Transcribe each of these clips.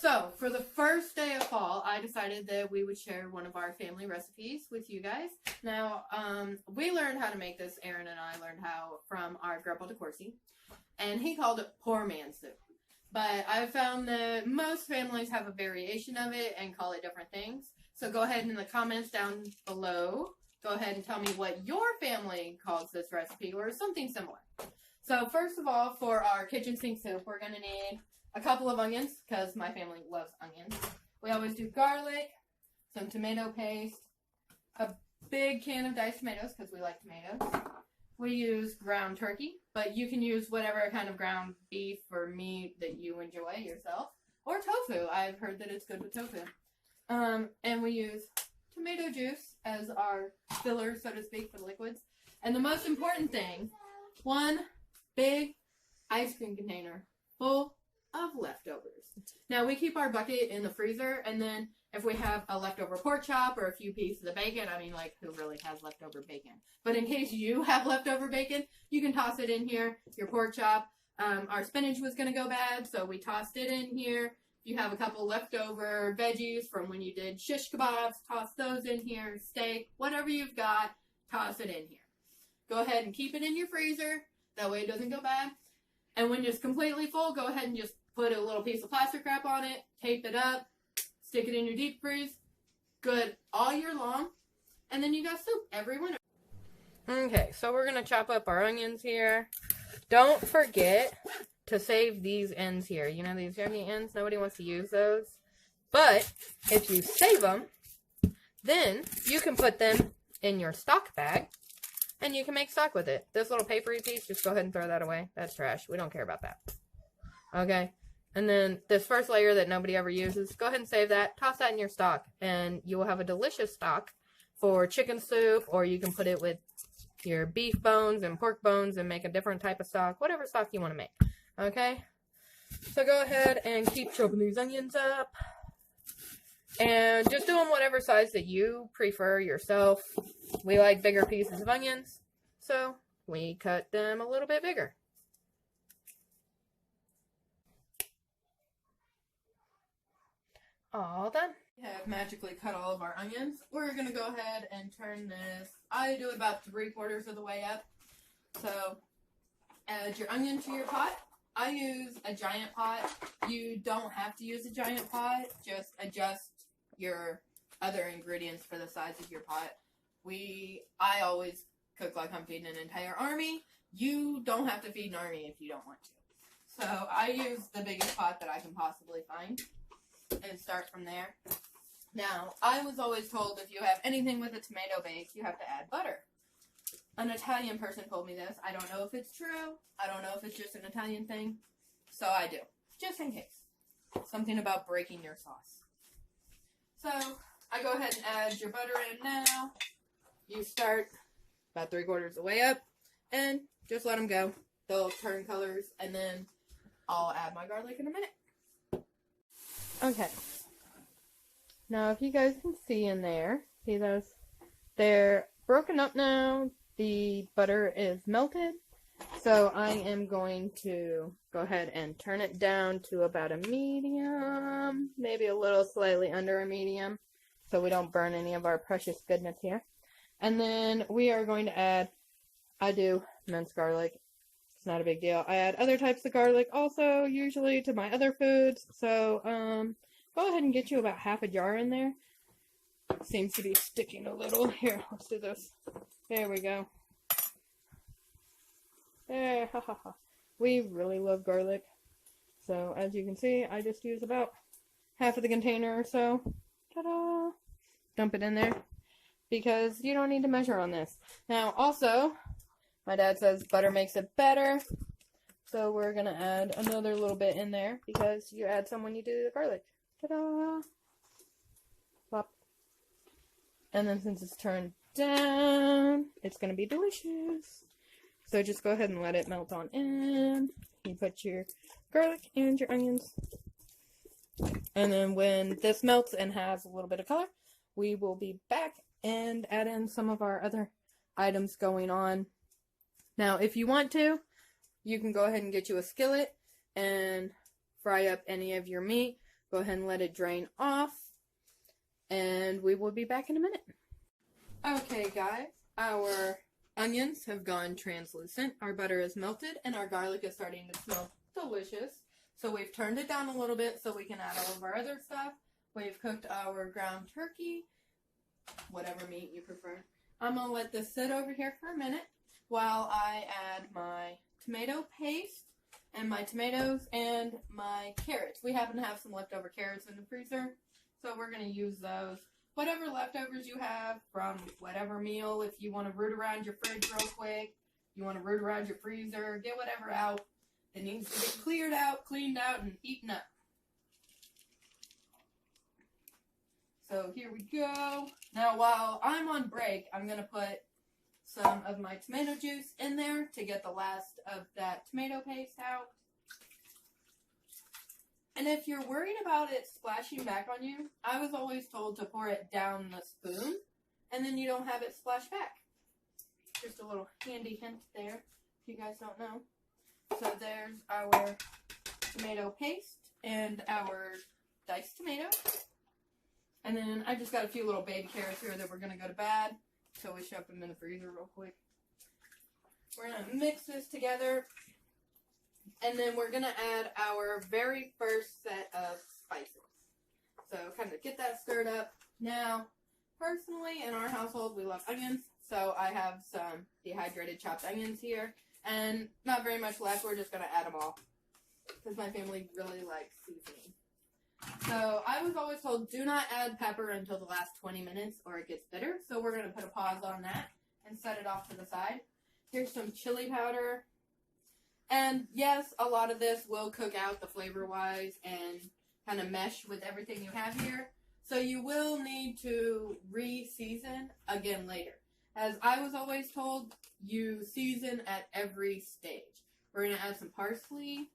So, for the first day of fall, I decided that we would share one of our family recipes with you guys. Now, we learned how to make this. Aaron and I learned how from our Grandpa DeCourcy, and he called it poor man soup. But I've found that most families have a variation of it and call it different things. So go ahead in the comments down below. Go ahead and tell me what your family calls this recipe or something similar. So first of all, for our kitchen sink soup, we're going to need a couple of onions because my family loves onions. We always do garlic, some tomato paste, a big can of diced tomatoes because we like tomatoes. We use ground turkey, but you can use whatever kind of ground beef or meat that you enjoy yourself. Or tofu. I've heard that it's good with tofu. And we use tomato juice as our filler, so to speak, for the liquids. And the most important thing, one big ice cream container full of leftovers. Now, we keep our bucket in the freezer, and then if we have a leftover pork chop or a few pieces of bacon, I mean, like, who really has leftover bacon? But in case you have leftover bacon, you can toss it in here, your pork chop. Our spinach was going to go bad, so we tossed it in here. If you have a couple leftover veggies from when you did shish kebabs, toss those in here. Steak, whatever you've got, toss it in here. Go ahead and keep it in your freezer. That way it doesn't go bad. And when it's completely full, go ahead and just put a little piece of plastic wrap on it, tape it up, stick it in your deep freeze. Good all year long. And then you got soup every winter. Okay, so we're going to chop up our onions here. Don't forget to save these ends here. You know these yogi ends? Nobody wants to use those. But if you save them, then you can put them in your stock bag. And you can make stock with it. This little papery piece, just go ahead and throw that away. That's trash. We don't care about that. Okay? And then this first layer that nobody ever uses, go ahead and save that. Toss that in your stock. And you will have a delicious stock for chicken soup. Or you can put it with your beef bones and pork bones and make a different type of stock. Whatever stock you want to make. Okay? So go ahead and keep chopping these onions up. And just do them whatever size that you prefer yourself. We like bigger pieces of onions, so we cut them a little bit bigger. All done. We have magically cut all of our onions. We're going to go ahead and turn this. I do it about 3/4 of the way up. So add your onion to your pot. I use a giant pot. You don't have to use a giant pot. Just adjust your other ingredients for the size of your pot. I always cook like I'm feeding an entire army. You don't have to feed an army if you don't want to. So I use the biggest pot that I can possibly find and start from there. Now, I was always told if you have anything with a tomato base, you have to add butter. An Italian person told me this. I don't know if it's true. I don't know if it's just an Italian thing. So I do. Just in case. Something about breaking your sauce. So I go ahead and add your butter in now. You start about 3/4 of the way up and just let them go. They'll turn colors and then I'll add my garlic in a minute. Okay. Now if you guys can see in there, see those? They're broken up now. The butter is melted. So I am going to go ahead and turn it down to about a medium, maybe a little slightly under a medium, so we don't burn any of our precious goodness here. And then we are going to add, I do minced garlic. It's not a big deal. I add other types of garlic also, usually to my other foods. So go ahead and get you about half a jar in there. Seems to be sticking a little. Here, let's do this. There we go. There, ha ha ha. We really love garlic. So, as you can see, I just use about half of the container or so. Ta-da! Dump it in there. Because you don't need to measure on this. Now, also, my dad says butter makes it better. So, we're going to add another little bit in there. Because you add some when you do the garlic. Ta-da! Plop. And then since it's turned down, it's going to be delicious. So just go ahead and let it melt on in. You put your garlic and your onions. And then when this melts and has a little bit of color, we will be back and add in some of our other items going on. Now, if you want to, you can go ahead and get you a skillet and fry up any of your meat. Go ahead and let it drain off, and we will be back in a minute. Okay, guys, our onions have gone translucent, our butter is melted, and our garlic is starting to smell delicious. So we've turned it down a little bit so we can add all of our other stuff. We've cooked our ground turkey, whatever meat you prefer. I'm going to let this sit over here for a minute while I add my tomato paste and my tomatoes and my carrots. We happen to have some leftover carrots in the freezer, so we're going to use those. Whatever leftovers you have from whatever meal, if you want to root around your fridge real quick, you want to root around your freezer, get whatever out that needs to get cleared out, cleaned out, and eaten up. So here we go. Now while I'm on break, I'm going to put some of my tomato juice in there to get the last of that tomato paste out. And if you're worried about it splashing back on you, I was always told to pour it down the spoon, and then you don't have it splash back. Just a little handy hint there, if you guys don't know. So there's our tomato paste and our diced tomato. And then I just got a few little baby carrots here that we're going to go to bed, so we shove them in the freezer real quick. We're going to mix this together. And then we're going to add our very first set of spices. So kind of get that stirred up. Now, personally, in our household, we love onions. So I have some dehydrated chopped onions here. And not very much left. We're just going to add them all. Because my family really likes seasoning. So I was always told, do not add pepper until the last 20 minutes or it gets bitter. So we're going to put a pause on that and set it off to the side. Here's some chili powder. And yes, a lot of this will cook out the flavor-wise and kind of mesh with everything you have here. So you will need to re-season again later. As I was always told, you season at every stage. We're going to add some parsley.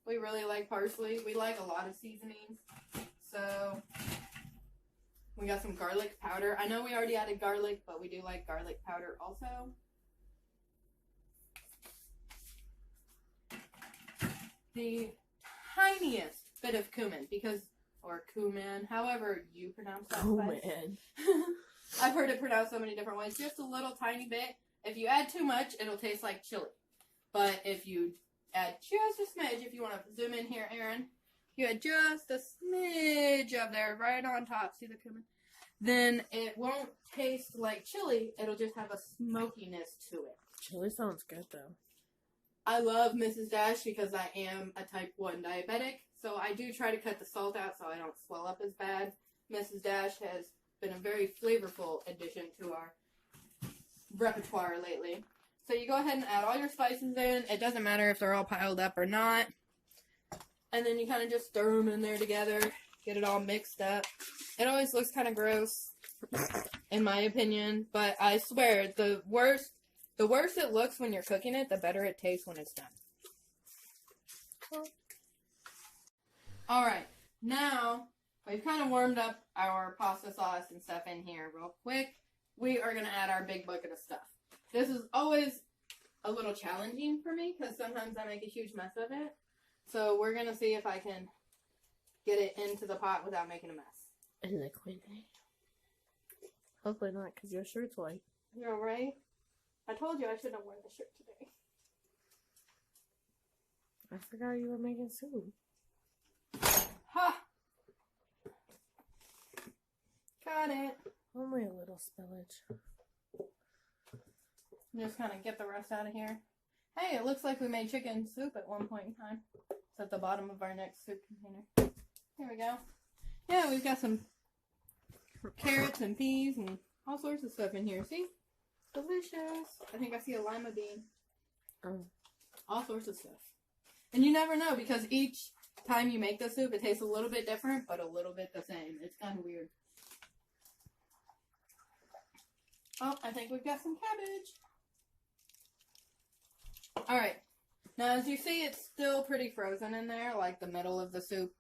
We really like parsley. We like a lot of seasonings. So we got some garlic powder. I know we already added garlic, but we do like garlic powder also. The tiniest bit of cumin, or cumin, however you pronounce that. Cumin. I've heard it pronounced so many different ways. Just a little tiny bit. If you add too much, it'll taste like chili. But if you add just a smidge, if you want to zoom in here, Aaron, you add just a smidge of there right on top, see the cumin? Then it won't taste like chili. It'll just have a smokiness to it. Chili sounds good, though. I love Mrs. Dash because I am a type 1 diabetic, so I do try to cut the salt out so I don't swell up as bad. Mrs. Dash has been a very flavorful addition to our repertoire lately. So you go ahead and add all your spices in. It doesn't matter if they're all piled up or not. And then you kind of just stir them in there together, get it all mixed up. It always looks kind of gross, in my opinion, but I swear, the worse it looks when you're cooking it, the better it tastes when it's done. Alright, now we've kind of warmed up our pasta sauce and stuff in here real quick. We are going to add our big bucket of stuff. This is always a little challenging for me because sometimes I make a huge mess of it. So we're going to see if I can get it into the pot without making a mess. Isn't it quaint? Hopefully not, because your shirt's white. You're right. I told you I shouldn't have worn the shirt today. I forgot you were making soup. Ha! Got it. Only a little spillage. Just kind of get the rest out of here. Hey, it looks like we made chicken soup at one point in time. It's at the bottom of our next soup container. Here we go. Yeah, we've got some carrots and peas and all sorts of stuff in here. See? Delicious. I think I see a lima bean. All sorts of stuff. And you never know because each time you make the soup, it tastes a little bit different, but a little bit the same. It's kind of weird. Oh, I think we've got some cabbage. Alright. Now, as you see, it's still pretty frozen in there. Like, the middle of the soup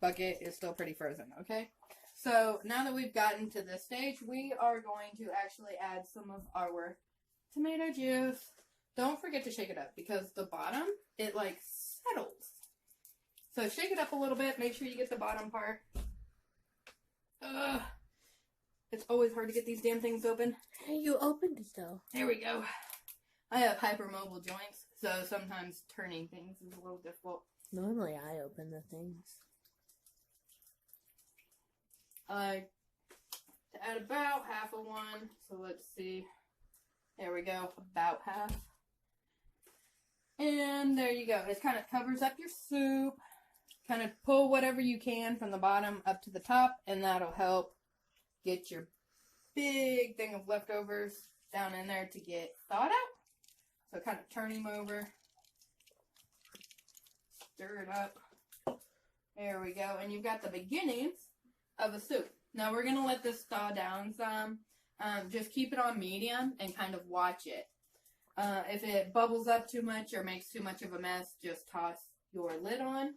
bucket is still pretty frozen, okay? So, now that we've gotten to this stage, we are going to actually add some of our tomato juice. Don't forget to shake it up, because the bottom, it, like, settles. So shake it up a little bit. Make sure you get the bottom part. Ugh. It's always hard to get these damn things open. Hey, you opened it though. There we go. I have hypermobile joints, so sometimes turning things is a little difficult. Normally I open the things. I add about half of one. So let's see. There we go. About half. And there you go. It kind of covers up your soup. Kind of pull whatever you can from the bottom up to the top, and that'll help get your big thing of leftovers down in there to get thawed out. So kind of turn them over. Stir it up. There we go. And you've got the beginnings of a soup. Now we're going to let this thaw down some. Just keep it on medium and kind of watch it. If it bubbles up too much or makes too much of a mess, just toss your lid on.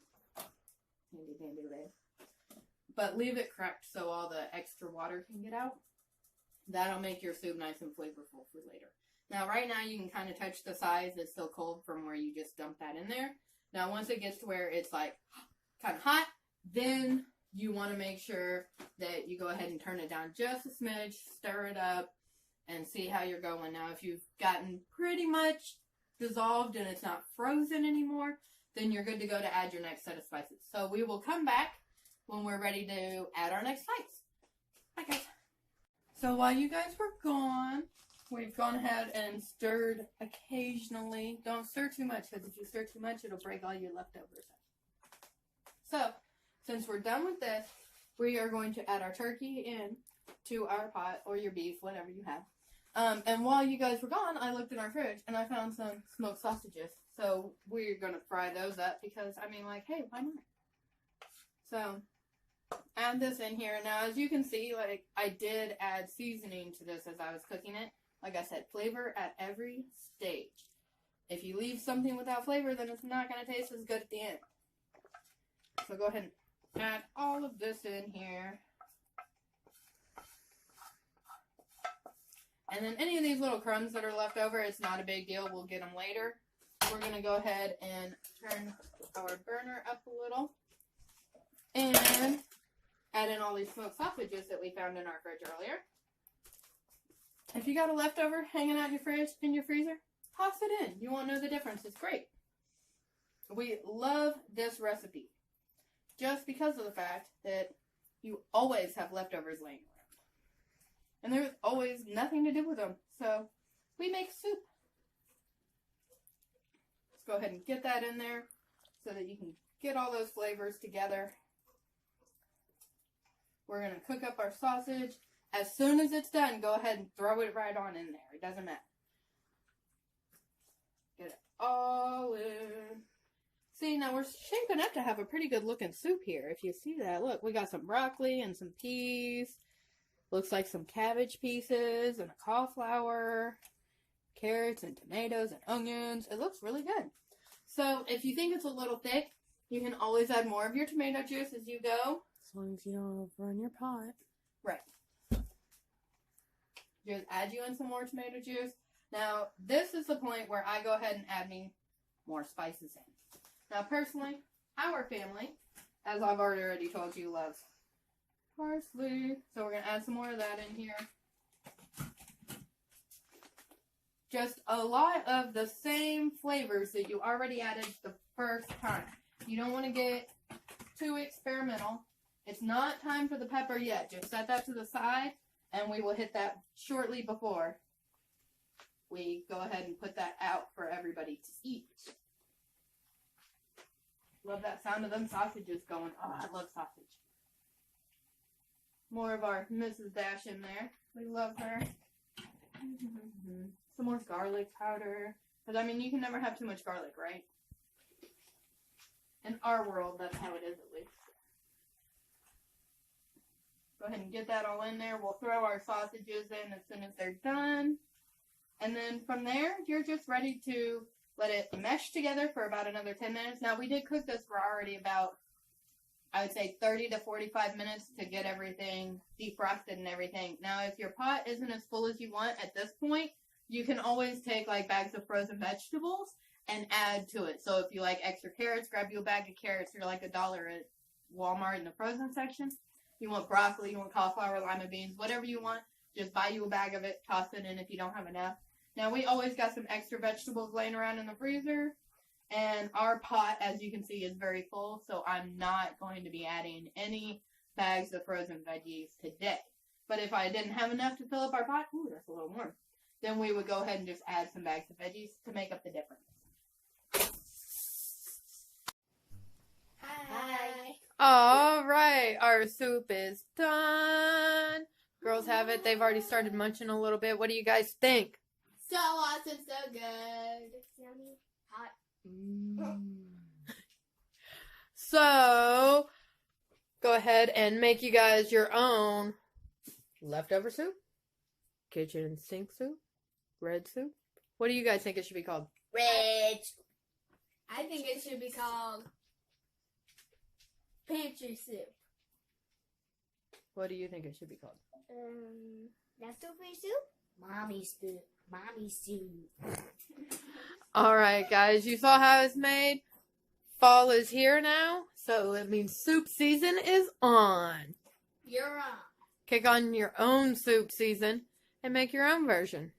Handy dandy lid. But leave it cracked so all the extra water can get out. That'll make your soup nice and flavorful for later. Now right now you can kind of touch the sides. It's still cold from where you just dumped that in there. Now once it gets to where it's like kind of hot, then you want to make sure that you go ahead and turn it down just a smidge, stir it up, and see how you're going. Now, if you've gotten pretty much dissolved and it's not frozen anymore, then you're good to go to add your next set of spices. So we will come back when we're ready to add our next spice. Bye, guys. So while you guys were gone, we've gone ahead and stirred occasionally. Don't stir too much, because if you stir too much, it'll break all your leftovers. So, since we're done with this, we are going to add our turkey in to our pot, or your beef, whatever you have. And while you guys were gone, I looked in our fridge and I found some smoked sausages. So we're going to fry those up because, I mean, like, hey, why not? So add this in here. Now, as you can see, like, I did add seasoning to this as I was cooking it. Like I said, flavor at every stage. If you leave something without flavor, then it's not going to taste as good at the end. So go ahead and add all of this in here. And then any of these little crumbs that are left over, it's not a big deal. We'll get them later. We're going to go ahead and turn our burner up a little. And add in all these smoked sausages that we found in our fridge earlier. If you got a leftover hanging out in your fridge, in your freezer, toss it in. You won't know the difference. It's great. We love this recipe just because of the fact that you always have leftovers laying around. And there's always nothing to do with them. So we make soup. Let's go ahead and get that in there so that you can get all those flavors together. We're going to cook up our sausage. As soon as it's done, go ahead and throw it right on in there. It doesn't matter. Get it all in. See, now we're shaping up to have a pretty good looking soup here. If you see that, look, we got some broccoli and some peas. Looks like some cabbage pieces and a cauliflower, carrots and tomatoes and onions. It looks really good. So if you think it's a little thick, you can always add more of your tomato juice as you go. As long as you don't overrun your pot. Right. Just add you in some more tomato juice. Now, this is the point where I go ahead and add me more spices in. Now, personally, our family, as I've already told you, loves parsley. So we're going to add some more of that in here. Just a lot of the same flavors that you already added the first time. You don't want to get too experimental. It's not time for the pepper yet. Just set that to the side, and we will hit that shortly before we go ahead and put that out for everybody to eat. Love that sound of them sausages going. Oh, I love sausage. More of our Mrs. Dash in there. We love her. Some more garlic powder. Because, I mean, you can never have too much garlic, right? In our world, that's how it is, at least. Go ahead and get that all in there. We'll throw our sausages in as soon as they're done. And then from there, you're just ready to let it mesh together for about another 10 minutes. Now, we did cook this for already about, I would say, 30 to 45 minutes to get everything defrosted and everything. Now, if your pot isn't as full as you want at this point, you can always take, like, bags of frozen vegetables and add to it. So if you like extra carrots, grab you a bag of carrots. They're like $1 at Walmart in the frozen section. You want broccoli, you want cauliflower, lima beans, whatever you want. Just buy you a bag of it, toss it in if you don't have enough. Now, we always got some extra vegetables laying around in the freezer. And our pot, as you can see, is very full. So I'm not going to be adding any bags of frozen veggies today. But if I didn't have enough to fill up our pot, ooh, that's a little warm, then we would go ahead and just add some bags of veggies to make up the difference. Hi. All right, our soup is done. Girls have it. They've already started munching a little bit. What do you guys think? So awesome, so good. Yummy. Hot. So, go ahead and make you guys your own leftover soup, kitchen sink soup, red soup. What do you guys think it should be called? Red. I think it should be called pantry soup. What do you think it should be called? Leftover soup? Mommy soup. Mommy soup. All right, guys, you saw how it's made. Fall is here now, so it means soup season is on. You're on. Kick on your own soup season and make your own version.